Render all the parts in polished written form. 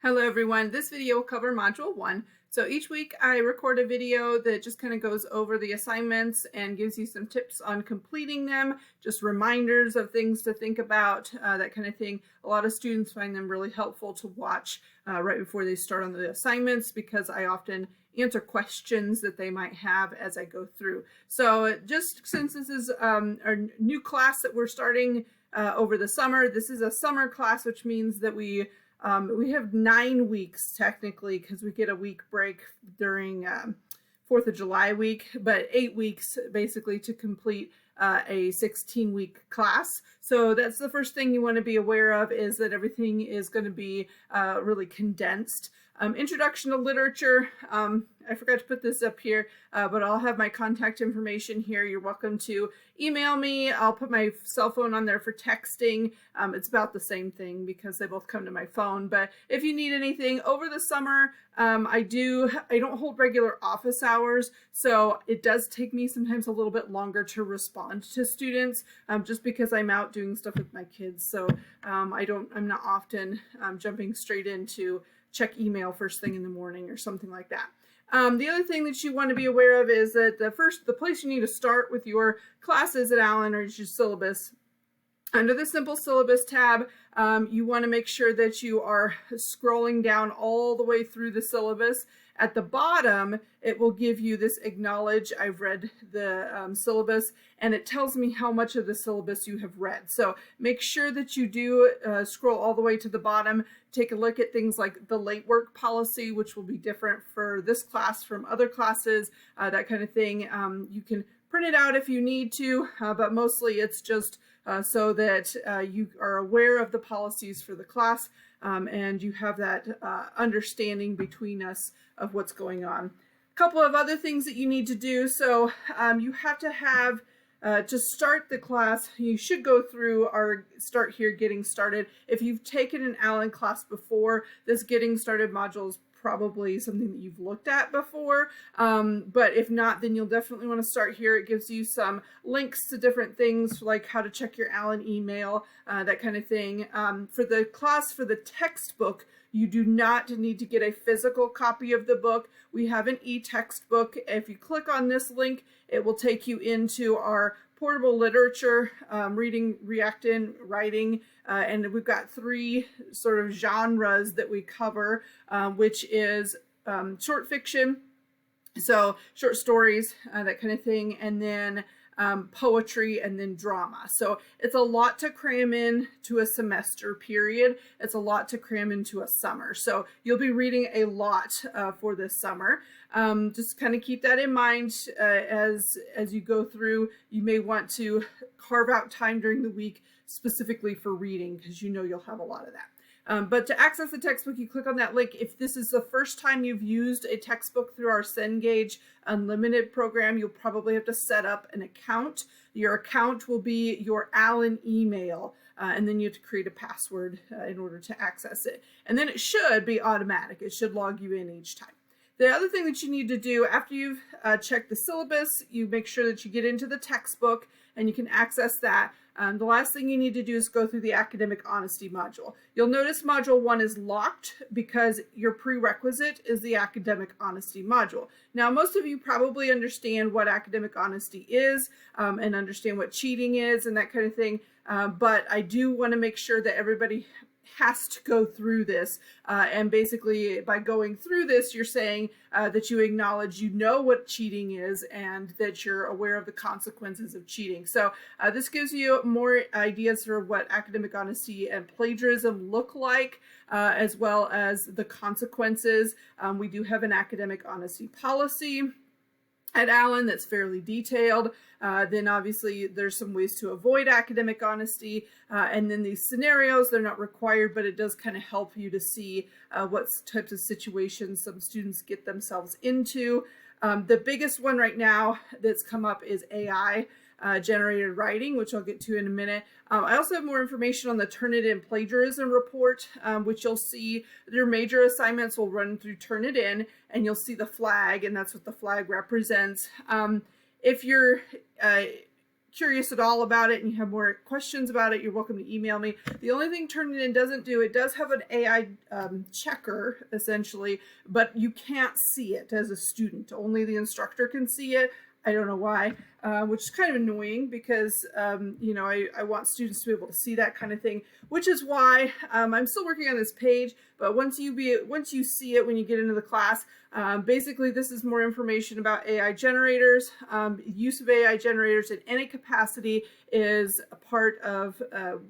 Hello everyone, this video will cover Module 1. So each week I record a video that just kind of goes over the assignments and gives you some tips on completing them, just reminders of things to think about, that kind of thing. A lot of students find them really helpful to watch right before they start on the assignments because I often answer questions that they might have as I go through. So just since this is our new class that we're starting over the summer, this is a summer class, which means that we have 9 weeks technically because we get a week break during 4th of July week, but 8 weeks basically to complete a 16-week class. So that's the first thing you want to be aware of, is that everything is going to be really condensed. Introduction to literature. I forgot to put this up here, but I'll have my contact information here. You're welcome to email me. I'll put my cell phone on there for texting. It's about the same thing because they both come to my phone. But if you need anything over the summer, I don't hold regular office hours, so it does take me sometimes a little bit longer to respond to students, just because I'm out doing stuff with my kids. So I'm not often jumping straight into check email first thing in the morning or something like that. The other thing that you want to be aware of is that the place you need to start with your classes at Allen is your syllabus. Under the Simple Syllabus tab, you want to make sure that you are scrolling down all the way through the syllabus. At the bottom, it will give you this acknowledge I've read the syllabus, and it tells me how much of the syllabus you have read. So make sure that you do scroll all the way to the bottom. Take a look at things like the late work policy, which will be different for this class from other classes, that kind of thing. You can print it out if you need to, but mostly it's just so that you are aware of the policies for the class, and you have that understanding between us of what's going on. A couple of other things that you need to do. So you have to have, to start the class, you should go through our Start Here Getting Started. If you've taken an Allen class before, this Getting Started module is probably something that you've looked at before, but if not, then you'll definitely want to start here. It gives you some links to different things like how to check your Allen email, that kind of thing. For the class, for the textbook, you do not need to get a physical copy of the book. We have an e-textbook. If you click on this link, it will take you into our portable literature, reading, reacting, writing, and we've got 3 sort of genres that we cover, which is short fiction, so short stories, that kind of thing, and then poetry, and then drama. So it's a lot to cram in to a semester period. It's a lot to cram into a summer. So you'll be reading a lot for this summer. Just kind of keep that in mind as you go through. You may want to carve out time during the week specifically for reading because you know you'll have a lot of that. But to access the textbook, you click on that link. If this is the first time you've used a textbook through our Cengage Unlimited program, you'll probably have to set up an account. Your account will be your Allen email, and then you have to create a password in order to access it. And then it should be automatic. It should log you in each time. The other thing that you need to do after you've checked the syllabus, you make sure that you get into the textbook and you can access that. The last thing you need to do is go through the academic honesty module. You'll notice module 1 is locked because your prerequisite is the academic honesty module. Now, most of you probably understand what academic honesty is and understand what cheating is and that kind of thing, but I do want to make sure that everybody has to go through this, and basically by going through this you're saying that you acknowledge you know what cheating is and that you're aware of the consequences of cheating. So this gives you more ideas for what academic honesty and plagiarism look like, as well as the consequences. We do have an academic honesty policy at Allen that's fairly detailed. Then obviously there's some ways to avoid academic honesty, and then these scenarios, they're not required, but it does kind of help you to see what types of situations some students get themselves into. The biggest one right now that's come up is AI generated writing, which I'll get to in a minute. I also have more information on the Turnitin plagiarism report, which you'll see your major assignments will run through Turnitin, and you'll see the flag, and that's what the flag represents. If you're curious at all about it and you have more questions about it, you're welcome to email me. The only thing Turnitin doesn't do, it does have an AI checker essentially, but you can't see it as a student. Only the instructor can see it. I don't know why, which is kind of annoying because, you know, I want students to be able to see that kind of thing, which is why I'm still working on this page. But once you see it when you get into the class, basically this is more information about AI generators. Use of AI generators in any capacity is a part of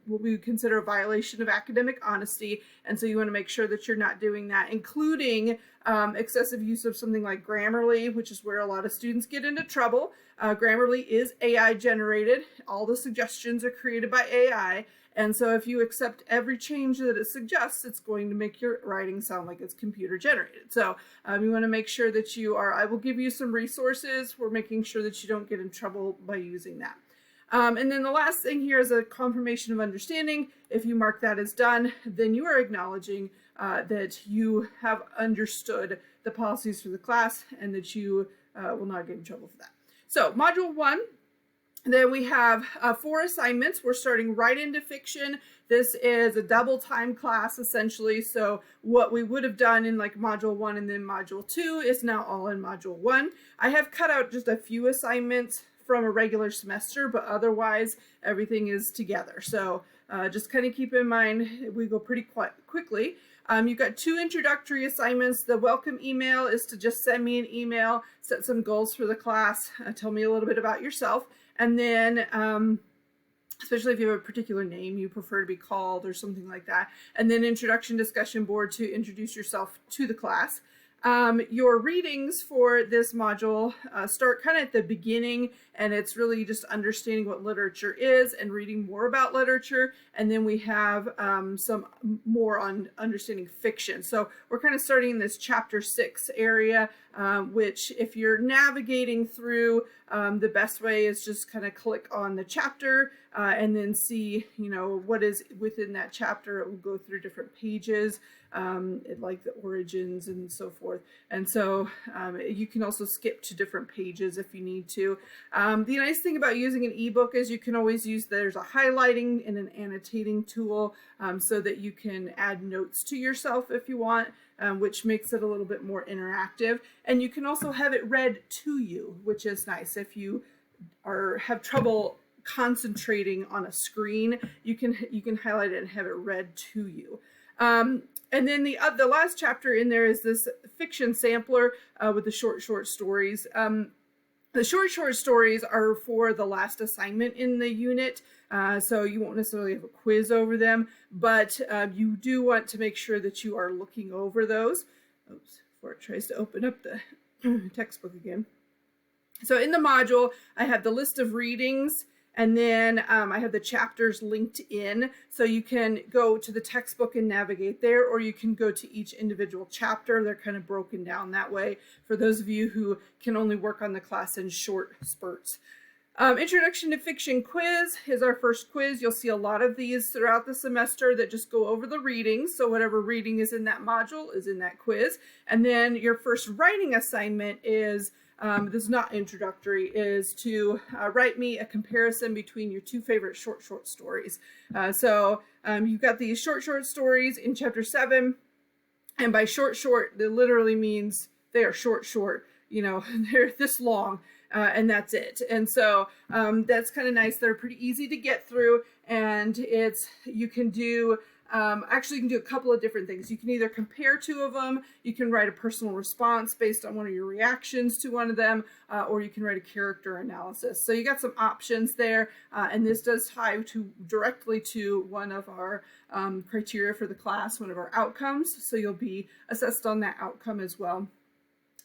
what we would consider a violation of academic honesty. And so you want to make sure that you're not doing that, including excessive use of something like Grammarly, which is where a lot of students get into trouble. Grammarly is AI generated. All the suggestions are created by AI. And so if you accept every change that it suggests, it's going to make your writing sound like it's computer generated. So you want to make sure that you are, I will give you some resources for making sure that you don't get in trouble by using that. And then the last thing here is a confirmation of understanding. If you mark that as done, then you are acknowledging that you have understood the policies for the class and that you will not get in trouble for that. So module 1. Then we have 4 assignments. We're starting right into fiction. This is a double time class essentially. So what we would have done in like module 1 and then module 2 is now all in module 1. I have cut out just a few assignments from a regular semester, but otherwise everything is together. So just kind of keep in mind, we go pretty quickly. You've got 2 introductory assignments. The welcome email is to just send me an email, set some goals for the class, tell me a little bit about yourself. And then, especially if you have a particular name you prefer to be called or something like that. And then introduction discussion board to introduce yourself to the class. Your readings for this module start kind of at the beginning, and it's really just understanding what literature is and reading more about literature. And then we have some more on understanding fiction. So we're kind of starting in this chapter 6 area, which if you're navigating through, the best way is just kind of click on the chapter and then see, you know, what is within that chapter. It will go through different pages, like the origins and so forth. And so you can also skip to different pages if you need to. The nice thing about using an ebook is you can always use, there's a highlighting and an annotating tool so that you can add notes to yourself if you want, which makes it a little bit more interactive. And you can also have it read to you, which is nice. If you have trouble concentrating on a screen, you can highlight it and have it read to you. And then the last chapter in there is this fiction sampler with the short stories. The short stories are for the last assignment in the unit, so you won't necessarily have a quiz over them, but you do want to make sure that you are looking over those. Oops, before it tries to open up the textbook again. So in the module, I have the list of readings, and then I have the chapters linked in, so you can go to the textbook and navigate there, or you can go to each individual chapter. They're kind of broken down that way for those of you who can only work on the class in short spurts. Introduction to Fiction quiz is our first quiz. You'll see a lot of these throughout the semester that just go over the readings. So whatever reading is in that module is in that quiz. And then your first writing assignment is, this is not introductory, is to write me a comparison between your 2 favorite short stories. So you've got these short stories in chapter 7. And by short, that literally means they are short, you know, they're this long. And that's it. And so that's kind of nice. They're pretty easy to get through, and you can do actually you can do a couple of different things. You can either compare 2 of them, you can write a personal response based on one of your reactions to one of them, or you can write a character analysis. So you got some options there, and this does tie directly to one of our criteria for the class, one of our outcomes. So you'll be assessed on that outcome as well.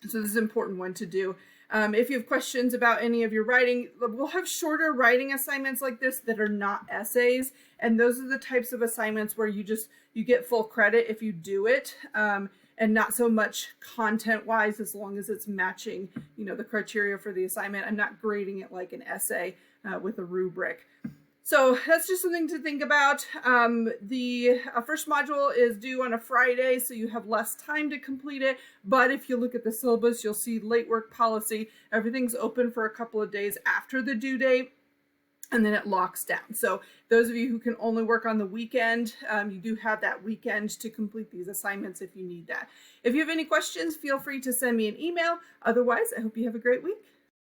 So this is an important one to do. If you have questions about any of your writing, we'll have shorter writing assignments like this that are not essays. And those are the types of assignments where you get full credit if you do it, and not so much content-wise, as long as it's matching, you know, the criteria for the assignment. I'm not grading it like an essay with a rubric. So that's just something to think about. The first module is due on a Friday, so you have less time to complete it. But if you look at the syllabus, you'll see late work policy. Everything's open for a couple of days after the due date. and then it locks down. So those of you who can only work on the weekend, you do have that weekend to complete these assignments if you need that. If you have any questions, feel free to send me an email. Otherwise, I hope you have a great week.